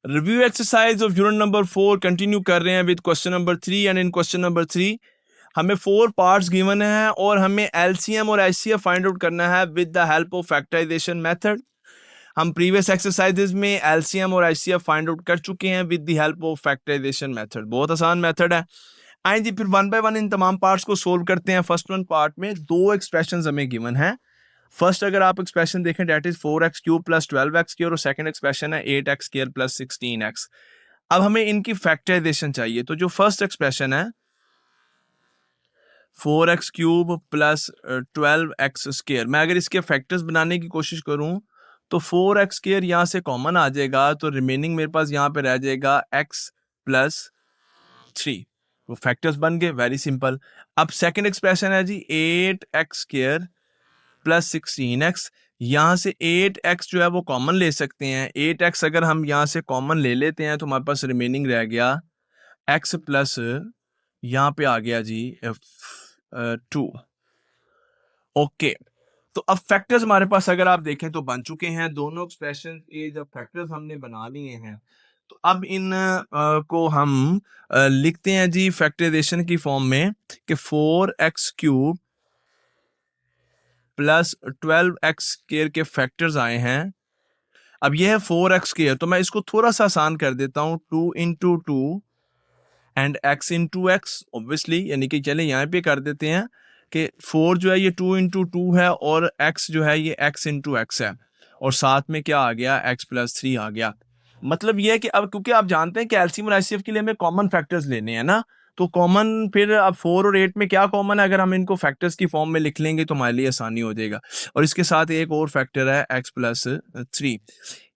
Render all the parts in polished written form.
Review exercise of unit number 4 continue कर रहे हैं with question number 3 and in question number 3 हमें 4 parts given है और हमें एलसीएम और एचसीएफ फाइंड आउट करना है with the help of factorization method. हम प्रीवियस एक्सरसाइजेज में एलसीएम और एचसीएफ फाइंड आउट कर चुके हैं with the help of factorization method. बहुत आसान मेथड है। आइए जी फिर वन बाय वन इन तमाम पार्ट्स को सोल्व करते हैं। फर्स्ट वन पार्ट में दो एक्सप्रेशंस हमें गिवन है। फर्स्ट अगर आप एक्सप्रेशन देखें date is 4x³ plus 12x² और सेकंड एक्सप्रेशन है 8x² प्लस 16x। अब हमें इनकी फैक्टराइजेशन चाहिए। तो जो फर्स्ट एक्सप्रेशन है 4x³ प्लस 12x², मैं अगर इसके फैक्टर्स बनाने की कोशिश करूं तो 4x² यहाँ से कॉमन आ जाएगा, तो रिमेनिंग मेरे पास यहाँ पे रह जाएगा x प्लस 3। वो फैक्टर्स बन गए, वेरी सिंपल। अब सेकंड एक्सप्रेशन है जी 8x² प्लस 16x। यहाँ से 8x जो है वो कॉमन ले सकते हैं। 8x अगर हम यहाँ से कॉमन ले लेते हैं तो हमारे पास रिमेनिंग रह गया x प्लस यहाँ पे आ गया जी 2। ओके, तो अब फैक्टर्स हमारे पास अगर आप देखें तो बन चुके हैं। दोनों एक्सप्रेशन के जब फैक्टर्स हमने बना लिए हैं तो अब इन को हम लिखते हैं जी फैक्टराइजेशन की फॉर्म में कि 4x³ प्लस 12x² के फैक्टर्स आए हैं। अब ये है 4x², तो मैं इसको थोड़ा सा आसान कर देता हूं 2 into 2 and x into x obviously, यानी कि चले यहाँ पे कर देते हैं कि 4 जो है ये 2 इंटू 2 है और x जो है ये x इंटू एक्स है और साथ में क्या आ गया x प्लस 3 आ गया। मतलब ये है कि अब क्योंकि आप जानते हैं कि एलसीएम और एचसीएफ के लिए हमें कॉमन फैक्टर्स लेने हैं ना, तो कॉमन फिर अब 4 और 8 में क्या कॉमन है, अगर हम इनको फैक्टर्स की फॉर्म में लिख लेंगे तो हमारे लिए आसानी हो जाएगा। और इसके साथ एक और फैक्टर है x प्लस 3।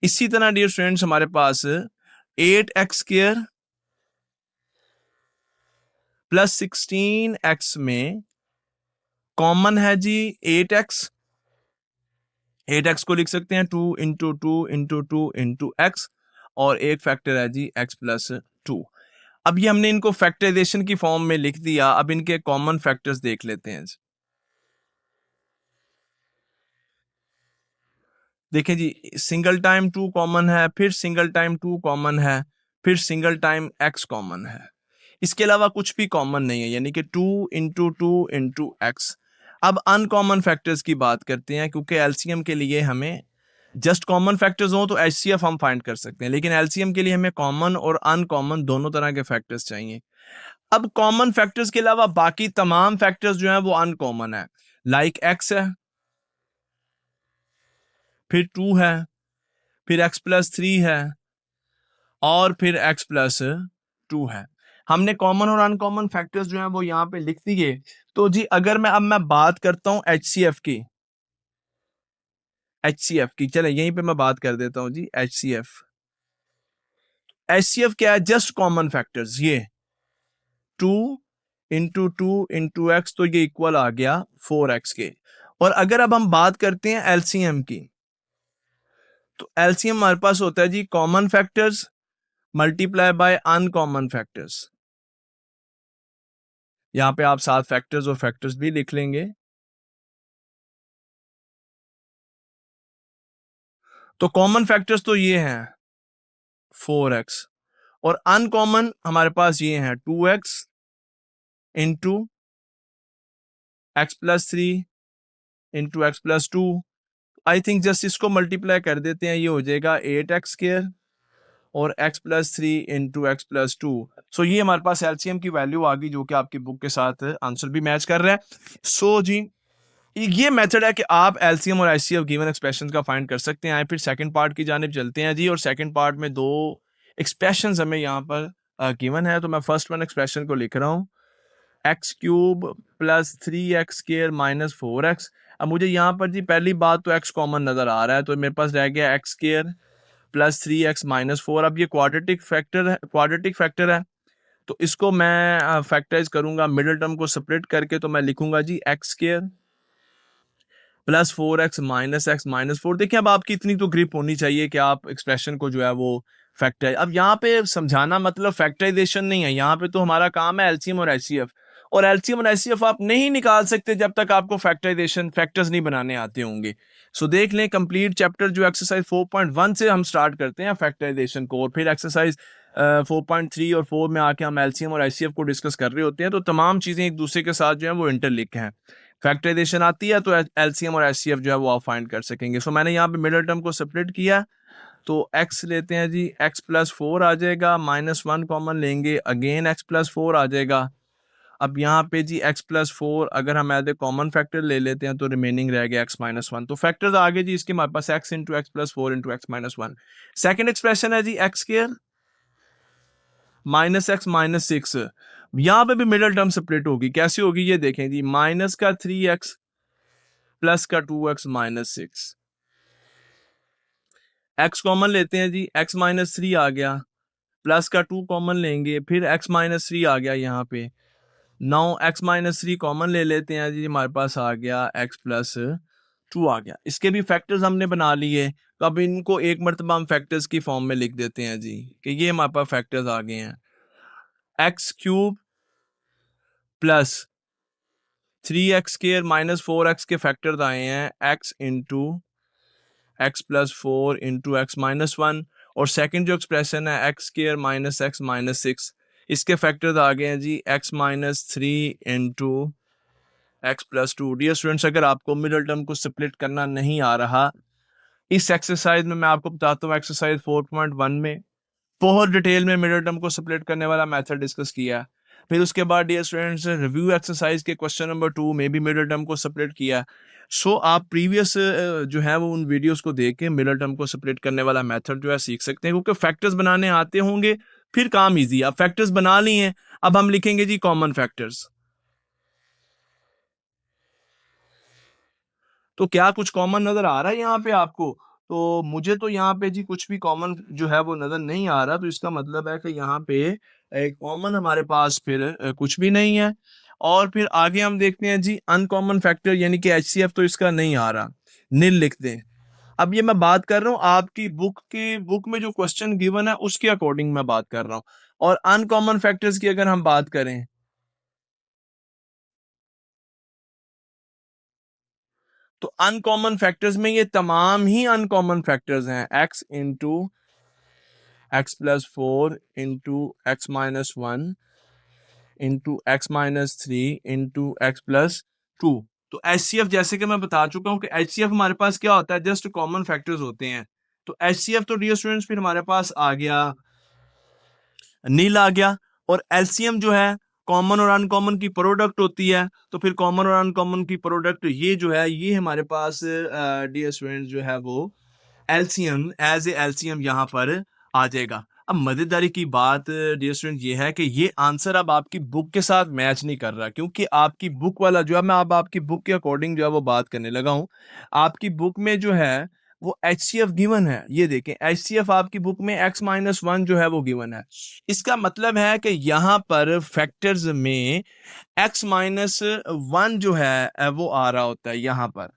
इसी तरह डियर स्टूडेंट्स हमारे पास 8x² प्लस 16x में कॉमन है जी 8x। 8x को लिख सकते हैं 2 इंटू 2 इंटू 2 इंटू एक्स और एक फैक्टर है जी x प्लस 2। अब ये हमने इनको फैक्टराइजेशन की फॉर्म में लिख दिया। अब इनके कॉमन फैक्टर्स देख लेते हैं। देखें जी, सिंगल टाइम 2 कॉमन है, फिर सिंगल टाइम 2 कॉमन है, फिर सिंगल टाइम x कॉमन है। इसके अलावा कुछ भी कॉमन नहीं है, यानी कि 2 इंटू 2 इंटू एक्स। अब अनकॉमन फैक्टर्स की बात करते हैं, क्योंकि एलसीएम के लिए हमें जस्ट कॉमन फैक्टर्स हो तो एचसीएफ हम फाइंड कर सकते हैं, लेकिन एलसीएम के लिए हमें कॉमन और अनकॉमन दोनों तरह के फैक्टर्स चाहिए। अब कॉमन फैक्टर्स के अलावा बाकी तमाम फैक्टर्स जो हैं वो अनकॉमन है। लाइक x है, फिर 2 है, फिर x प्लस 3 है और फिर x प्लस 2 है। हमने कॉमन और अनकॉमन फैक्टर्स जो हैं वो यहाँ पे लिख दिए। तो जी अगर मैं बात करता हूँ एचसीएफ की, चले यहीं पे मैं बात कर देता हूं जी एचसीएफ क्या है, जस्ट कॉमन फैक्टर्स ये 2 इंटू 2 इंटू एक्स, तो ये इक्वल आ गया 4x के। और अगर अब हम बात करते हैं एलसीएम की, तो एलसीएम हमारे पास होता है जी common factors multiply by uncommon factors. यहां पे आप साथ फैक्टर्स और फैक्टर्स भी लिख लेंगे। तो कॉमन फैक्टर्स तो ये हैं 4x और अनकॉमन हमारे पास ये हैं 2x into x plus 3 into x plus 2। I think just इसको मल्टीप्लाई कर देते हैं, ये हो जाएगा 8x² और x plus 3 into x plus 2। सो ये हमारे पास एलसीएम की वैल्यू आ गई जो कि आपकी बुक के साथ आंसर भी मैच कर रहा है। सो जी ये मेथड है कि आप एलसीएम और एचसीएफ गिवन एक्सप्रेशंस का फाइंड कर सकते हैं। फिर सेकंड पार्ट की जानिब चलते हैं जी, और सेकंड पार्ट में दो एक्सप्रेशंस हमें यहाँ पर गिवन है। तो मैं फर्स्ट वन एक्सप्रेशन को लिख रहा हूँ x³ plus 3x² minus 4x। अब मुझे यहाँ पर जी पहली बात तो x कॉमन नजर आ रहा है, तो मेरे पास रह गया x² प्लस 3x माइनस 4। अब ये क्वाड्रेटिक फैक्टर है, तो इसको मैं फैक्टराइज करूंगा मिडिल टर्म को सेपरेट करके, तो मैं लिखूंगा जी x² plus 4x minus x minus 4। देखिए अब आपकी इतनी तो ग्रिप होनी चाहिए कि आप एक्सप्रेशन को जो है वो फैक्टराइज, अब यहाँ पे समझाना मतलब फैक्टराइजेशन नहीं है, यहाँ पे तो हमारा काम है एलसीएम और एचसीएफ, और एलसीएम और एचसीएफ आप नहीं निकाल सकते जब तक आपको फैक्टराइजेशन फैक्टर्स नहीं बनाने आते होंगे। सो देख लें कंप्लीट चैप्टर जो एक्सरसाइज 4.1 से हम स्टार्ट करते हैं फैक्टराइजेशन को, और फिर एक्सरसाइज 4.3 और 4 में आके हम एलसीएम और एचसीएफ को डिस्कस कर रहे होते हैं। तो तमाम चीज़ें एक दूसरे के साथ जो है वो इंटरलिंक हैं। फैक्टराइजेशन आती है तो एलसीएम और एचसीएफ जो है वो आप फाइंड कर सकेंगे। सो मैंने यहाँ पे मिडिल टर्म को सेपरेट किया, तो x लेते हैं जी, x+4 आ जाएगा, -1 कॉमन लेंगे, अगेन x+4 आ जाएगा। अब यहाँ पे जी x+4 अगर हम एज ए कॉमन फैक्टर ले लेते हैं तो रिमेनिंग रह गया x-1। तो फैक्टर्स आगे जी इसके हमारे पास x into x+4 into x-1। Second expression है जी x² -x-6। यहाँ पे भी मिडिल टर्म सेपरेट होगी, कैसे होगी ये देखें जी, माइनस का 3x प्लस का 2x-6। x कॉमन लेते हैं जी, x-3 आ गया, प्लस का 2 कॉमन लेंगे, फिर x-3 आ गया यहाँ पे। नाउ x-3 कॉमन ले लेते हैं जी, हमारे पास आ गया x+2 आ गया। इसके भी फैक्टर्स हमने बना लिए, तो अब इनको एक मरतबा हम फैक्टर्स की फॉर्म में लिख देते हैं जी, कि ये हमारे पास फैक्टर्स आ गए हैं। x³ प्लस 3x² -4x के फैक्टर्स आए हैं, x into x+4 into x-1, और सेकंड जो एक्सप्रेशन है x² -x-6, इसके फैक्टर्स आ गए हैं जी x-3 into x+2। Dear students, अगर आपको मिडिल टर्म को स्प्लिट करना नहीं आ रहा, इस एक्सरसाइज में मैं आपको बताता हूँ, एक्सरसाइज 4.1 में बहुत डिटेल में मिडिल टर्म को स्प्लिट करने वाला मेथड डिस्कस किया। फिर उसके बाद डियर स्टूडेंट्स रिव्यू एक्सरसाइज के क्वेश्चन नंबर 2 में भी मिडिल टर्म को स्प्लिट किया। सो आप प्रीवियस जो है वो उन वीडियोस को देख के मिडिल टर्म को स्प्लिट करने वाला मेथड जो है सीख सकते हैं, क्योंकि फैक्टर्स बनाने आते होंगे फिर काम इजी। आप फैक्टर्स बना लिए हैं, अब हम लिखेंगे जी कॉमन फैक्टर्स। तो क्या कुछ कॉमन नजर आ रहा है यहाँ पे आपको? तो मुझे तो यहाँ पे जी कुछ भी कॉमन जो है वो नजर नहीं आ रहा, तो इसका मतलब है कि यहाँ पे एक कॉमन हमारे पास फिर कुछ भी नहीं है। और फिर आगे हम देखते हैं जी अनकॉमन फैक्टर, यानी कि एचसीएफ तो इसका नहीं आ रहा, नील लिख दें। अब ये मैं बात कर रहा हूँ आपकी बुक में जो क्वेश्चन गिवन है उसके अकॉर्डिंग मैं बात कर रहा हूँ। और अनकॉमन फैक्टर्स की अगर हम बात करें तो अनकॉमन फैक्टर्स में ये तमाम ही अनकॉमन फैक्टर्स हैं, x into x+4 into x-1 into x-3 into x+2। तो HCF जैसे कि मैं बता चुका हूं कि HCF हमारे पास क्या होता है, जस्ट कॉमन फैक्टर्स होते हैं। तो HCF तो डियर स्टूडेंट्स फिर हमारे पास आ गया, नील आ गया। और एलसीएम जो है कॉमन और अनकॉमन की प्रोडक्ट होती है, तो फिर कॉमन और अनकॉमन की प्रोडक्ट ये जो है ये हमारे पास डियर स्टूडेंट्स जो है वो एलसीएम एज ए एलसीएम यहाँ पर आ जाएगा। अब मजेदारी की बात डियर स्टूडेंट ये है कि ये आंसर अब आपकी बुक के साथ मैच नहीं कर रहा, क्योंकि आपकी बुक वाला जो है, मैं अब आपकी बुक के अकॉर्डिंग जो है वो बात करने लगा हूँ। आपकी बुक में जो है वो HCF गिवन है, ये देखें HCF आपकी बुक में x-1 जो है वो गिवन है। इसका मतलब है कि यहाँ पर फैक्टर्स में x-1 जो है वो आ रहा होता है, यहाँ पर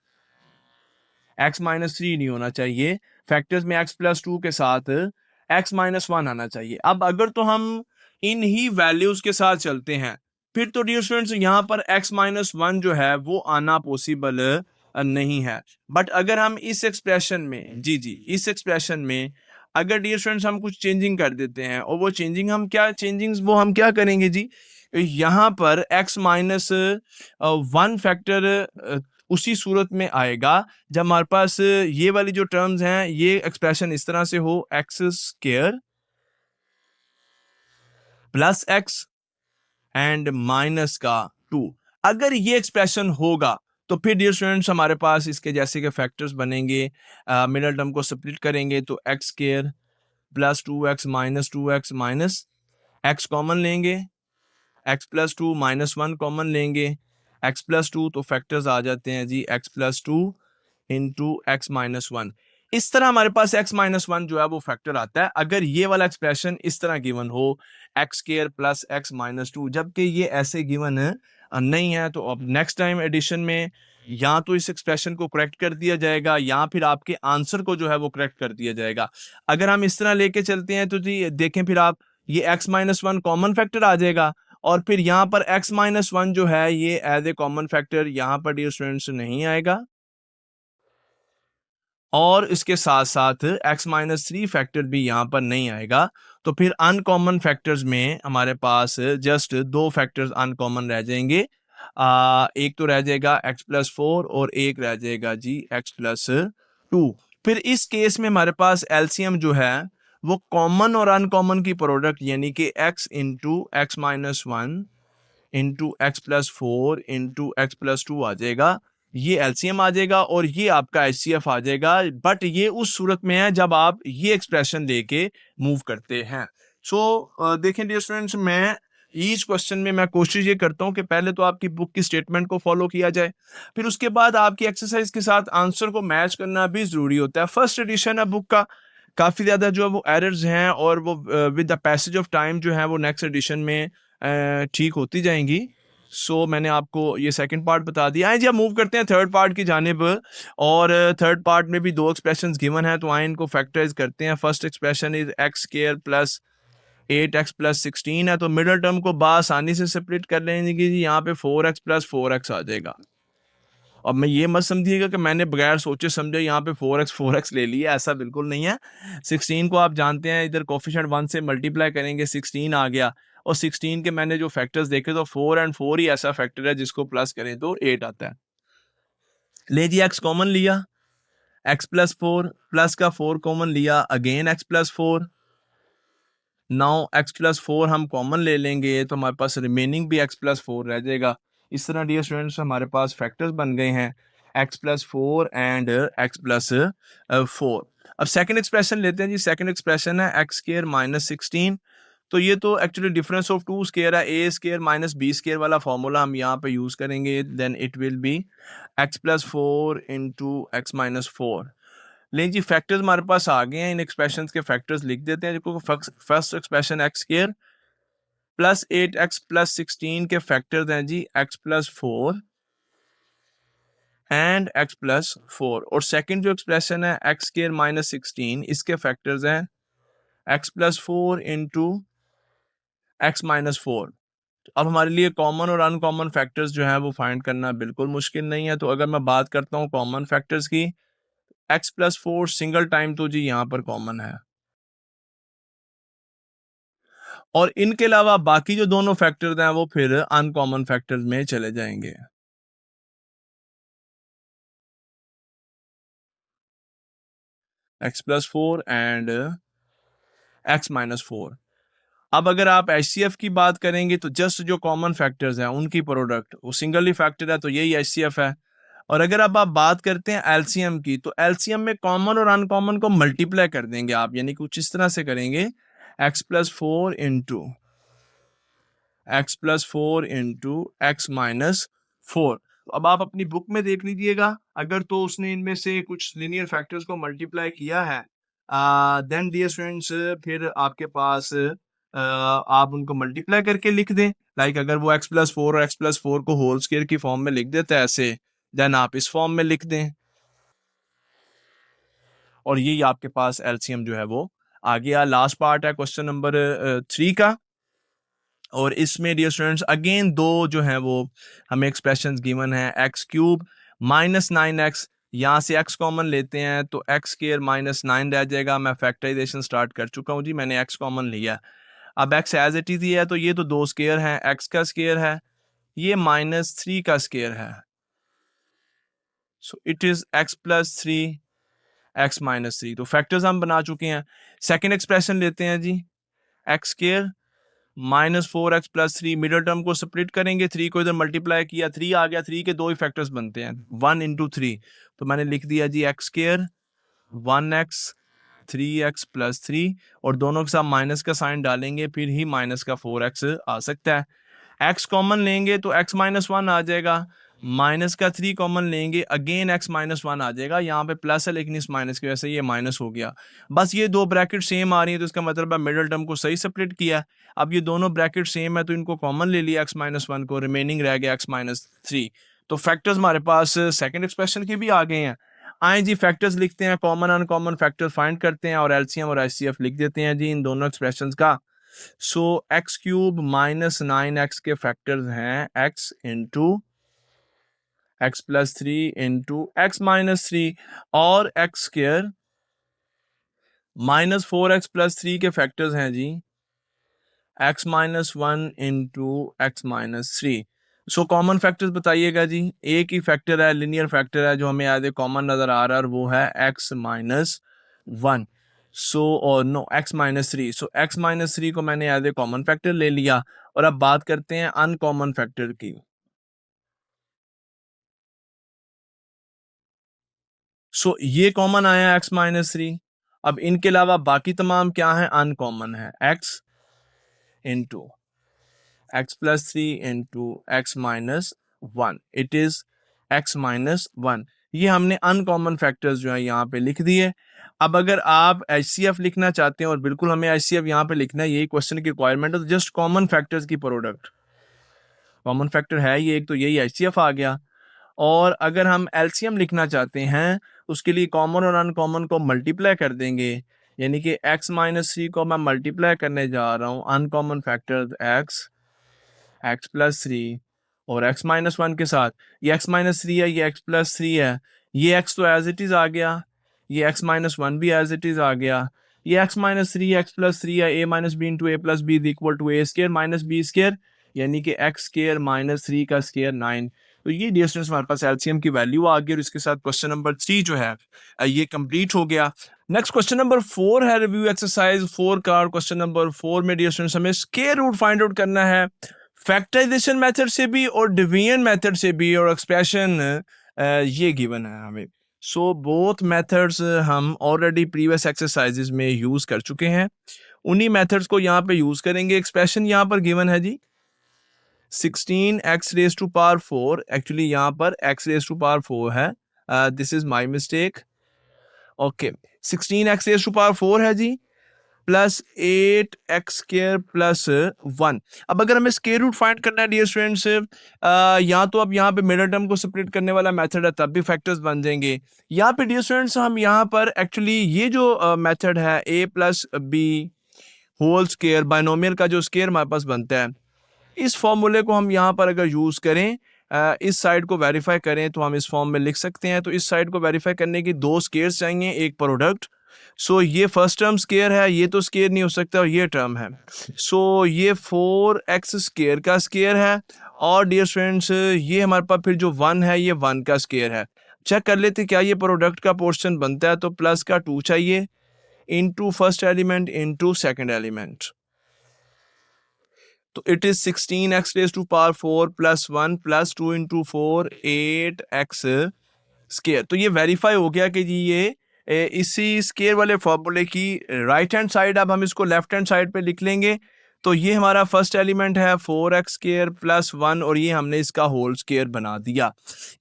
x-3 नहीं होना चाहिए, फैक्टर्स में x+2 के साथ x-1 आना चाहिए। अब अगर तो हम इन ही वैल्यूज के साथ चलते हैं फिर तो डियर स्टूडेंट्स यहाँ पर x-1 जो है वो आना पॉसिबल नहीं है। बट अगर हम इस एक्सप्रेशन में इस एक्सप्रेशन में अगर डियर स्टूडेंट्स हम कुछ चेंजिंग कर देते हैं, और वो चेंजिंग हम क्या करेंगे जी, यहाँ पर x-1 फैक्टर उसी सूरत में आएगा जब हमारे पास ये वाली जो टर्म्स हैं, ये एक्सप्रेशन इस तरह से हो x² प्लस x एंड -2। अगर ये एक्सप्रेशन होगा तो फिर डियर स्टूडेंट्स हमारे पास इसके जैसे के फैक्टर्स बनेंगे। मिडिल टर्म को स्प्लिट करेंगे तो x² plus 2x minus 2x minus x common लेंगे, x+2 -1 कॉमन लेंगे, x+2 तो फैक्टर्स आ जाते हैं जी x+2 इंटू x-1। इस तरह हमारे पास x-1 जो है वो फैक्टर आता है अगर ये वाला एक्सप्रेशन इस तरह गिवन हो x² प्लस x-2। जबकि ये ऐसे गिवन नहीं है, तो अब नेक्स्ट टाइम एडिशन में या तो इस एक्सप्रेशन को करेक्ट कर दिया जाएगा या फिर आपके आंसर को जो है वो करेक्ट कर दिया जाएगा। अगर हम इस तरह लेके चलते हैं तो जी देखें फिर आप ये x-1 कॉमन फैक्टर आ जाएगा और फिर यहाँ पर x माइनस 1 जो है ये एज ए कॉमन फैक्टर यहाँ पर डियर स्टूडेंट्स नहीं आएगा, और इसके साथ साथ x माइनस 3 फैक्टर भी यहाँ पर नहीं आएगा। तो फिर अनकॉमन फैक्टर्स में हमारे पास जस्ट दो फैक्टर्स अनकॉमन रह जाएंगे। एक तो रह जाएगा x प्लस 4 और एक रह जाएगा जी x प्लस 2। फिर इस केस में हमारे पास एलसीएम जो है वो कॉमन और अनकॉमन की प्रोडक्ट यानी कि x into X minus 1 into x plus 4 into x plus 2 आ जाएगा। ये एलसीएम आ जाएगा और ये आपका एचसीएफ आ जाएगा, बट ये उस सूरत में है जब आप ये एक्सप्रेशन लेके मूव करते हैं। सो देखें डियर स्टूडेंट्स, मैं ईच क्वेश्चन में मैं कोशिश ये करता हूँ कि पहले तो आपकी बुक की स्टेटमेंट को फॉलो किया जाए, फिर उसके बाद आपकी एक्सरसाइज के साथ आंसर को मैच करना भी ज़रूरी होता है। फर्स्ट एडिशन है बुक का, काफ़ी ज़्यादा जो है वो एरर्स हैं और वो with the passage of time जो है वो नेक्स्ट एडिशन में ठीक होती जाएंगी। सो मैंने आपको ये सेकंड पार्ट बता दिया है जी। अब मूव करते हैं थर्ड पार्ट की जानिब, और थर्ड पार्ट में भी दो एक्सप्रेशंस गिवन है, तो आए इनको फैक्टराइज करते हैं। First expression is x square plus 8x plus 16 है, तो मिडिल टर्म को आसानी से सेपरेट कर लेंगे जी। यहाँ पे 4x प्लस 4x आ जाएगा। अब मैं ये मत समझिएगा कि मैंने बगैर सोचे समझे यहाँ पे 4x ले लिया, ऐसा बिल्कुल नहीं है। 16 को आप जानते हैं इधर कोफिशिएंट 1 से मल्टीप्लाई करेंगे 16 आ गया, और 16 के मैंने जो फैक्टर्स देखे तो 4 और 4 ही ऐसा फैक्टर है जिसको प्लस करें तो 8 आता है। ले जी x कॉमन लिया, x प्लस 4 प्लस का 4 कॉमन लिया, again x plus 4। Now x plus 4 हम कॉमन ले लेंगे तो हमारे पास रिमेनिंग भी x प्लस 4 रह जाएगा। इस तरह डियर स्टूडेंट्स हमारे पास फैक्टर्स बन गए हैं x plus 4 and x plus 4। अब सेकंड एक्सप्रेशन लेते हैं जी। सेकंड एक्सप्रेशन है x स्क्वायर माइनस 16। तो ये तो actually difference of two square है, a square minus b square वाला फॉर्मूला हम यहाँ पे यूज करेंगे। Then it will be x plus 4 into X minus 4। लेकिन जी फैक्टर्स हमारे पास आ गए हैं, इन एक्सप्रेशंस के फैक्टर्स लिख देते हैं। जो first expression x square plus 8x plus 16 के फैक्टर्स हैं जी x plus 4 and x plus 4, और सेकंड जो एक्सप्रेशन है एक्स स्क्वायर माइनस 16 इसके फैक्टर्स हैं x plus 4 into X minus 4। अब हमारे लिए कॉमन और अनकॉमन फैक्टर्स जो है वो फाइंड करना बिल्कुल मुश्किल नहीं है। तो अगर मैं बात करता हूँ कॉमन फैक्टर्स की, x प्लस 4 सिंगल टाइम तो जी यहाँ पर कॉमन है, और इनके अलावा बाकी जो दोनों फैक्टर्स हैं वो फिर अनकॉमन फैक्टर्स में चले जाएंगे। x plus 4 and x minus 4। अब अगर आप HCF की बात करेंगे तो जस्ट जो कॉमन फैक्टर्स हैं उनकी प्रोडक्ट वो सिंगल ही फैक्टर है, तो यही HCF है। और अगर अब आप बात करते हैं LCM की, तो LCM में कॉमन और अनकॉमन को मल्टीप्लाई कर देंगे आप, यानी कुछ इस तरह से करेंगे x plus 4 into x plus 4 into X minus 4। अब आप अपनी बुक में देख लीजिएगा, अगर तो उसने इनमें से कुछ लीनियर फैक्टर्स को मल्टीप्लाई किया है देन डियर स्टूडेंट्स फिर आपके पास आप उनको मल्टीप्लाई करके लिख दें। लाइक अगर वो x प्लस 4 और x प्लस 4 को होल स्क्वायर की फॉर्म में लिख देता है ऐसे, देन आप इस फॉर्म में लिख दें, और यही आपके पास एलसीएम जो है वो आ गया। लास्ट पार्ट है क्वेश्चन नंबर 3 का, और इसमें डियर स्टूडेंट्स अगेन दो जो हैं वो हमें एक्सप्रेशंस गिवन है। एक्स क्यूब माइनस 9x, यहाँ से x कॉमन लेते हैं तो एक्स स्क्वायर माइनस 9 रह जाएगा। मैं फैक्टराइजेशन स्टार्ट कर चुका हूँ जी, मैंने x कॉमन लिया। अब x एज इट इज ही है, तो ये तो दो स्क्वायर है, x का स्क्वायर है, ये माइनस 3 का स्क्वायर है, so it is x plus 3 x minus 3। तो फैक्टर्स हम बना चुके हैं। सेकेंड एक्सप्रेशन लेते हैं जी, x square minus 4x plus 3, middle term को स्प्लिट करेंगे, 3 को इधर मल्टीप्लाई किया, 3 आ गया, 3 के दो ही फैक्टर्स बनते हैं 1 इंटू 3, तो मैंने लिख दिया जी x square 1x 3x plus 3, और दोनों के साथ माइनस का साइन डालेंगे, फिर ही माइनस का 4x आ सकता है। x कॉमन लेंगे तो x माइनस 1 आ जाएगा, माइनस का 3 कॉमन लेंगे अगेन x माइनस 1 आ जाएगा। यहाँ पे प्लस है लेकिन इस माइनस की वजह से ये माइनस हो गया। बस ये दो ब्रैकेट सेम आ रही है तो इसका मतलब है मिडिल टर्म को सही स्प्लिट किया। अब ये दोनों ब्रैकेट सेम है तो इनको कॉमन ले लिया x माइनस 1 को, रिमेनिंग रह गया x माइनस 3। तो फैक्टर्स हमारे पास सेकेंड एक्सप्रेशन के भी आ गए हैं। आए जी फैक्टर्स लिखते हैं, कॉमन अनकॉमन फैक्टर फाइंड करते हैं और एलसीएम और एचसीएफ लिख देते हैं जी इन दोनों एक्सप्रेशंस का। सो एक्स क्यूब माइनस 9x के फैक्टर्स हैं x into x plus 3 into X minus 3 और x square minus 4x plus 3 के फैक्टर्स हैं जी x minus 1 into X minus 3। So common factors बताइएगा जी। एक ही फैक्टर है, लिनियर फैक्टर है जो हमें आज कॉमन नजर आ रहा है और वो है x माइनस 1। सो और नो x माइनस 3। सो x माइनस 3 को मैंने एज ए कॉमन फैक्टर ले लिया। और अब बात करते हैं अनकॉमन फैक्टर की। सो ये कॉमन आया x माइनस 3। अब इनके अलावा बाकी तमाम क्या है, अनकॉमन है। x into x plus 3 into X minus 1, it is x minus 1। ये हमने अनकॉमन फैक्टर्स जो है यहाँ पे लिख दिए। अब अगर आप HCF लिखना चाहते हैं, और बिल्कुल हमें HCF यहाँ पे लिखना है, यही क्वेश्चन की रिक्वायरमेंट है, तो जस्ट कॉमन फैक्टर्स की प्रोडक्ट, कॉमन फैक्टर है ये एक, तो यही HCF आ गया। और अगर हम LCM लिखना चाहते हैं, उसके लिए कॉमन और अनकॉमन को मल्टीप्लाई कर देंगे, यानी कि x माइनस 3 को मैं मल्टीप्लाई करने जा रहा हूँ अनकॉमन फैक्टर एक्स प्लस 3 और x माइनस 1 के साथ। ये x माइनस 3 है, ये x प्लस 3 है, ये x तो एज इट इज आ गया, ये x माइनस 1 भी एज इट इज आ गया, ये x माइनस 3 एक्स प्लस 3 है, a minus B into A plus B is equal to A square minus B square, यानी कि x स्केयर माइनस 3 का स्केयर 9। तो ये डियर स्टूडेंट्स हमारे पास एलसीएम की वैल्यू आ गई और इसके साथ क्वेश्चन नंबर 3 जो है ये कंप्लीट हो गया। नेक्स्ट क्वेश्चन नंबर 4 है रिव्यू एक्सरसाइज 4 का। क्वेश्चन नंबर 4 में डियर स्टूडेंट्स हमें स्क्वायर रूट फाइंड आउट करना है, फैक्टराइजेशन मेथड से भी और डिवीजन मेथड से भी, और एक्सप्रेशन ये गिवन है हमें। सो बोथ मेथड्स हम ऑलरेडी प्रीवियस एक्सरसाइजेज में यूज कर चुके हैं, उन्हीं मेथड्स को यहाँ पे यूज करेंगे। एक्सप्रेशन यहाँ पर गिवन है जी 16x raise to power 4, actually यहाँ पर x रेज टू पावर 4 है, this is my mistake. Okay, 16x raise to power 4 है जी, प्लस 8x स्क्वायर प्लस 1। अब अगर हमें स्क्वायर रूट फाइंड करना है डियर स्टूडेंट्स, या तो अब यहाँ पे मिडिल टर्म को सेपरेट करने वाला मेथड है, तब भी फैक्टर्स बन जाएंगे। यहाँ पे डियर स्टूडेंट्स हम यहाँ पर एक्चुअली ये जो मेथड है a plus B whole square, binomial का जो स्क्वायर हमारे पास बनता है, इस फॉर्मूले को हम यहाँ पर अगर यूज करें, इस साइड को वेरीफाई करें, तो हम इस फॉर्म में लिख सकते हैं। तो इस साइड को वेरीफाई करने की दो स्क्वायर्स चाहिए, एक प्रोडक्ट। सो ये फर्स्ट टर्म स्क्वायर है, ये तो स्क्वायर नहीं हो सकता, और ये टर्म है। सो ये 4x स्क्वायर का स्क्वायर है, और डियर स्टूडेंट्स ये हमारे पास फिर जो 1 है, ये 1 का स्क्वायर है। चेक कर लेते क्या ये प्रोडक्ट का पोर्शन बनता है, तो प्लस का 2 चाहिए into first element into second element, तो it is 16x raise to power 4 plus 1 plus 2 into 4 8x square. तो ये वेरीफाई हो गया कि जी ये इसी स्केयर वाले फॉर्मूले की राइट हैंड साइड, अब हम इसको लेफ्ट हैंड साइड पे लिख लेंगे। तो ये हमारा फर्स्ट एलिमेंट है 4x स्केयर प्लस 1, और ये हमने इसका होल स्केयर बना दिया।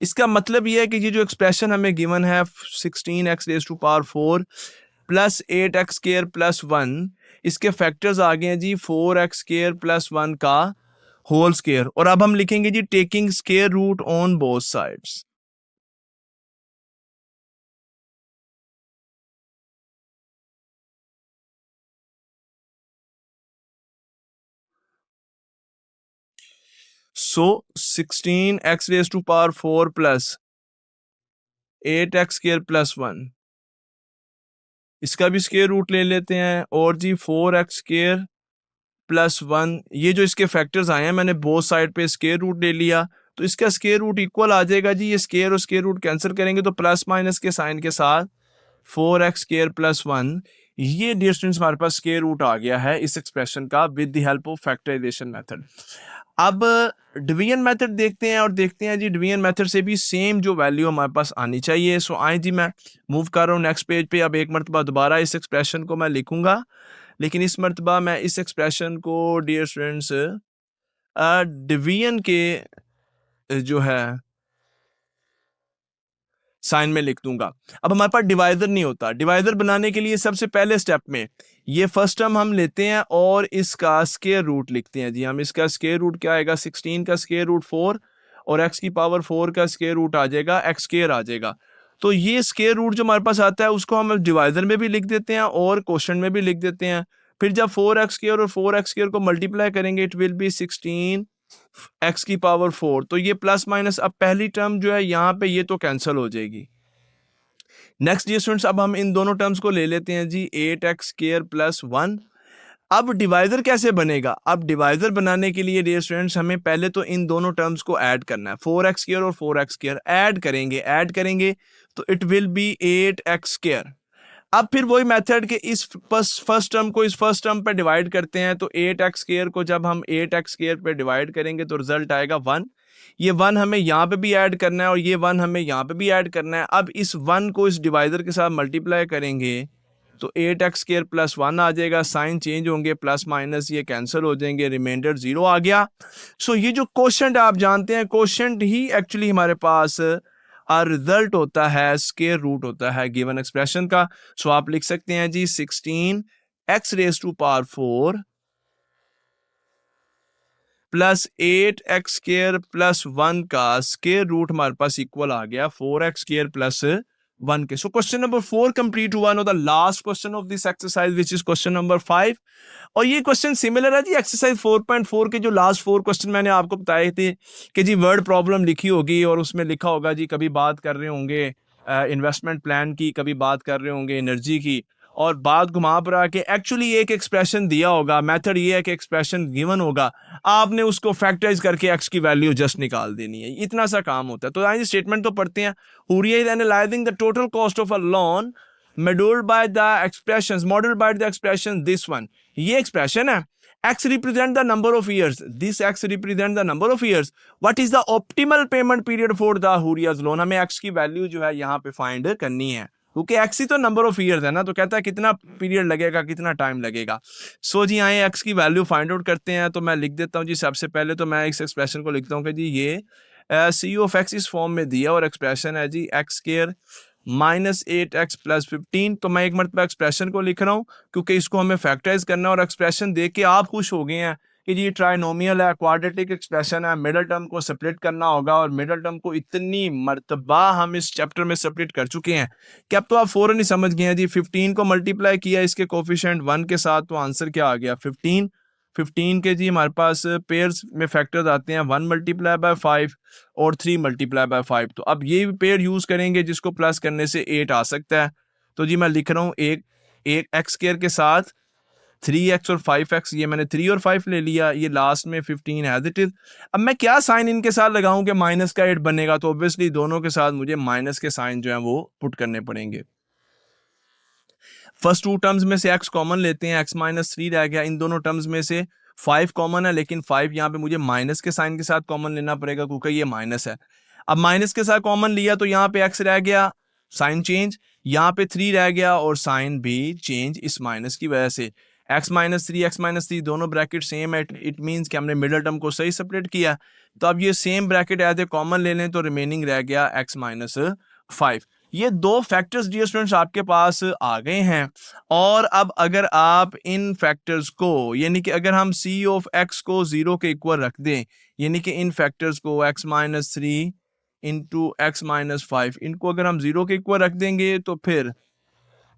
इसका मतलब ये है कि ये जो एक्सप्रेशन हमें गिवन है 16x raise to power 4 plus 8x square plus 1, इसके फैक्टर्स आ गए हैं जी 4x स्केयर प्लस 1 का होल स्केयर। और अब हम लिखेंगे जी taking square root on both sides. So 16x raise to power 4 plus 8x square plus 1, इसका भी स्केयर रूट ले लेते हैं, और जी 4x स्केयर प्लस 1, ये जो इसके फैक्टर्स आए हैं मैंने बोथ साइड पे स्केयर रूट ले लिया, तो इसका स्केयर रूट इक्वल आ जाएगा जी। ये स्केयर और स्केयर रूट कैंसिल करेंगे तो प्लस माइनस के साइन के साथ 4x स्केयर प्लस 1, ये डियर स्टूडेंट्स हमारे पास स्केयर रूट आ गया है इस एक्सप्रेशन का with the help of factorization method. अब डिवीजन मेथड देखते हैं, और देखते हैं जी डिवीजन मेथड से भी सेम जो वैल्यू हमारे पास आनी चाहिए। सो आए जी मैं मूव कर रहा हूँ नेक्स्ट पेज पे। अब एक मरतबा दोबारा इस एक्सप्रेशन को मैं लिखूंगा, लेकिन इस मरतबा मैं इस एक्सप्रेशन को डियर स्टूडेंट्स डिवीजन के जो है साइन में लिख दूंगा। अब हमारे पास डिवाइजर नहीं होता, डिवाइजर बनाने के लिए सबसे पहले स्टेप में ये फर्स्ट टर्म हम लेते हैं और इसका स्क्वायर रूट लिखते हैं जी। हम इसका स्क्वायर रूट क्या आएगा, 16 का स्क्वायर रूट 4, और x की पावर 4 का स्क्वायर रूट आ जाएगा, x स्क्वायर आ जाएगा। तो ये स्क्वायर रूट जो हमारे पास आता है उसको हम डिवाइजर में भी लिख देते हैं और क्वेश्चन में भी लिख देते हैं। फिर जब 4x² और 4x² को मल्टीप्लाई करेंगे इट विल बी 16 x की पावर 4। तो ये प्लस माइनस अब पहली टर्म जो है यहाँ पे ये तो कैंसिल हो जाएगी। नेक्स्ट डियर स्टूडेंट्स अब हम इन दोनों टर्म्स को ले लेते हैं जी 8x² प्लस 1। अब डिवाइजर कैसे बनेगा? अब डिवाइजर बनाने के लिए डियर स्टूडेंट्स हमें पहले तो इन दोनों टर्म्स को ऐड करना है, 4x² और 4x² ऐड करेंगे तो इट विल बी 8x²। अब फिर वही मेथड के इस फर्स्ट टर्म को इस फर्स्ट टर्म पे डिवाइड करते हैं, तो 8x² को जब हम 8x² पे डिवाइड करेंगे तो रिजल्ट आएगा 1। ये 1 हमें यहाँ पे भी ऐड करना है और ये 1 हमें यहाँ पे भी ऐड करना है। अब इस 1 को इस डिवाइजर के साथ मल्टीप्लाई करेंगे तो 8x² प्लस 1 आ जाएगा, साइन चेंज होंगे, प्लस माइनस ये कैंसिल हो जाएंगे, रिमाइंडर 0 आ गया। सो ये जो क्वोशंट आप जानते हैं, क्वोशंट ही एक्चुअली हमारे पास रिजल्ट होता है, स्क्वायर रूट होता है गिवन एक्सप्रेशन का। सो आप लिख सकते हैं जी 16x⁴ प्लस 8x² प्लस 1 का स्क्वायर रूट हमारे पास इक्वल आ गया 4x² प्लस 1 के। सो क्वेश्चन नंबर 4 कंप्लीट हुआ। Know the last question of this exercise which is question number 5। और ये क्वेश्चन सिमिलर है जी एक्सरसाइज 4.4 के जो लास्ट 4 क्वेश्चन मैंने आपको बताए थे कि जी वर्ड प्रॉब्लम लिखी होगी और उसमें लिखा होगा जी कभी बात कर रहे होंगे इन्वेस्टमेंट प्लान की, कभी बात कर रहे होंगे एनर्जी की, और बात घुमा फिरा के एक्चुअली एक एक्सप्रेशन दिया होगा। मेथड ये है कि एक्सप्रेशन गिवन होगा, आपने उसको फैक्टराइज करके एक्स की वैल्यू जस्ट निकाल देनी है, इतना सा काम होता है। तो आइए स्टेटमेंट तो पढ़ते हैं। Huriya is analysing the total cost of a loan modeled by the expression this one। ये एक्सप्रेशन है, x represent the number of years, this x represent the number of years, what is the optimal payment period for the Huria's loan। हमें x की value जो है यहाँ पे find करनी है क्योंकि x ही तो नंबर ऑफ ईयर्स है ना, तो कहता है कितना पीरियड लगेगा, कितना टाइम लगेगा। सो जी आए x की वैल्यू फाइंड आउट करते हैं। तो मैं लिख देता हूँ जी, सबसे पहले तो मैं इस एक्सप्रेशन को लिखता हूँ कि जी ये सी ऑफ x इस फॉर्म में दिया और एक्सप्रेशन है जी x² माइनस 8x प्लस 15। तो मैं एक मरतबा एक्सप्रेशन को लिख रहा हूँ क्योंकि इसको हमें फैक्टराइज करना है और एक्सप्रेशन देख के आप खुश हो गए हैं कि जी ट्राइनोमियल है, क्वाड्रेटिक एक्सप्रेशन है, मिडल टर्म को सेपरेट करना होगा और मिडल टर्म को इतनी मरतबा हम इस चैप्टर में सेपरेट कर चुके हैं कि अब तो आप फौरन ही समझ गए हैं जी। 15 को मल्टीप्लाई किया इसके कोफिशिएंट 1 के साथ तो आंसर क्या आ गया 15 के जी हमारे पास पेयर्स में फैक्टर्स आते हैं 1 मल्टीप्लाई बाय 5 और 3 मल्टीप्लाई बाय 5। तो अब ये पेयर यूज करेंगे जिसको प्लस करने से 8 आ सकता है। तो जी मैं लिख रहा हूँ एक x² के साथ 3x और 5x, ये मैंने 3 और 5 ले लिया, ये लास्ट में 15 एज इट इज। अब मैं क्या साइन इनके साथ लगाऊं कि माइनस का 8 बनेगा, तो ऑब्वियसली दोनों के साथ मुझे माइनस के साइन जो है वो पुट करने पड़ेंगे। फर्स्ट 2 टर्म्स में से x कॉमन लेते हैं, x माइनस 3 रह गया। इन दोनों टर्म्स में से 5 कॉमन है, लेकिन 5 यहाँ पे मुझे माइनस के साइन के साथ कॉमन लेना पड़ेगा क्योंकि ये माइनस है। अब माइनस के साथ कॉमन लिया तो यहाँ पे x रह गया, साइन चेंज, यहाँ पे 3 रह गया और साइन भी चेंज इस माइनस की वजह से। x माइनस 3 दोनों ब्रैकेट सेम है, इट मीन्स कि हमने मिडल टर्म को सही सेपरेट किया। तो अब ये same bracket as A common ले लें तो रिमेनिंग रह गया x माइनस 5। ये 2 फैक्टर्स डियर स्टूडेंट्स आपके पास आ गए हैं। और अब अगर आप इन फैक्टर्स को, यानी कि अगर हम c ऑफ x को 0 के इक्वल रख दें, यानी कि इन फैक्टर्स को x minus 3 into x minus 5, इनको अगर हम 0 के इक्वल रख देंगे तो फिर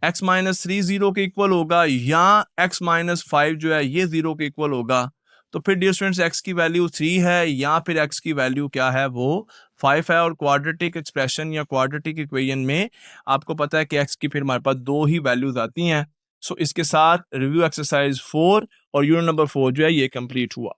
x माइनस 3 0 के इक्वल होगा या x माइनस 5 जो है ये 0 के इक्वल होगा। तो फिर डियर स्टूडेंट्स x की वैल्यू 3 है या फिर x की वैल्यू क्या है वो 5 है। और क्वाड्रेटिक एक्सप्रेशन या क्वाड्रेटिक इक्वेशन में आपको पता है कि x की फिर हमारे पास 2 ही वैल्यूज आती हैं। सो इसके साथ रिव्यू एक्सरसाइज 4 और यूनिट नंबर 4 जो है ये कंप्लीट हुआ।